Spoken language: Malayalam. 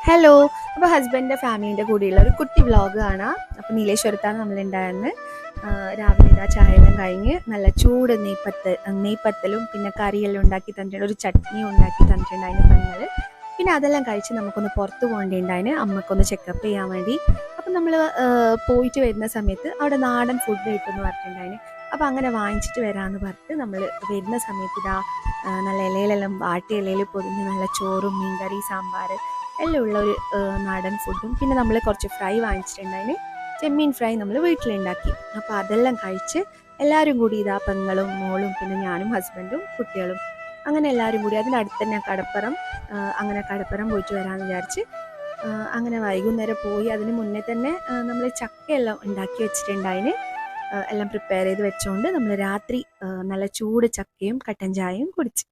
ഹലോ. അപ്പോൾ ഹസ്ബൻഡിൻ്റെ ഫാമിലിൻ്റെ കൂടെയുള്ള ഒരു കുട്ടി വ്ളോഗ് കാണാം. അപ്പോൾ നീലേശ്വരത്താണ് നമ്മളുണ്ടായിരുന്നത്. രാവിലെ ഇതാ ചായയെല്ലാം കഴിഞ്ഞ് നല്ല ചൂട് നെയ്പ്പത്തലും പിന്നെ കറിയെല്ലാം ഉണ്ടാക്കി തന്നിട്ടുണ്ട്, ഒരു ചട്നിയും ഉണ്ടാക്കി തന്നിട്ടുണ്ട് അതിന് പെങ്ങൾ. പിന്നെ അതെല്ലാം കഴിച്ച് നമുക്കൊന്ന് പുറത്ത് പോകേണ്ടിണ്ടായിന്, അമ്മക്കൊന്ന് ചെക്കപ്പ് ചെയ്യാൻ വേണ്ടി. അപ്പം നമ്മൾ പോയിട്ട് വരുന്ന സമയത്ത് അവിടെ നാടൻ ഫുഡ് കിട്ടുമെന്ന് പറഞ്ഞിട്ടുണ്ടായിന്. അപ്പോൾ അങ്ങനെ വാങ്ങിച്ചിട്ട് വരാമെന്ന് പറഞ്ഞിട്ട് നമ്മൾ വരുന്ന സമയത്ത് ഇതാ നല്ല ഇലയിലെല്ലാം വാട്ടിയ ഇലയിൽ പൊതിഞ്ഞ് നല്ല ചോറും മീൻകറി സാമ്പാർ എല്ലാം ഉള്ള ഒരു നാടൻ ഫുഡും പിന്നെ നമ്മൾ കുറച്ച് ഫ്രൈ വാങ്ങിച്ചിട്ടുണ്ടായിന്. ചെമ്മീൻ ഫ്രൈ നമ്മൾ വീട്ടിലുണ്ടാക്കി. അപ്പോൾ അതെല്ലാം കഴിച്ച് എല്ലാവരും കൂടി ഇതാ പെങ്ങളും മോളും പിന്നെ ഞാനും ഹസ്ബൻഡും കുട്ടികളും അങ്ങനെ എല്ലാവരും കൂടി അതിനടുത്ത് തന്നെ കടപ്പുറം, അങ്ങനെ കടപ്പുറം പോയിട്ട് വരാമെന്ന് വിചാരിച്ച് അങ്ങനെ വൈകുന്നേരം പോയി. അതിന് മുന്നേ തന്നെ നമ്മൾ ചക്കയെല്ലാം ഉണ്ടാക്കി വെച്ചിട്ടുണ്ടായിന്, എല്ലാം പ്രിപ്പയർ ചെയ്ത് വെച്ചുകൊണ്ട് നമ്മൾ രാത്രി നല്ല ചൂട് ചക്കയും കട്ടൻ ചായയും കുടിച്ച്.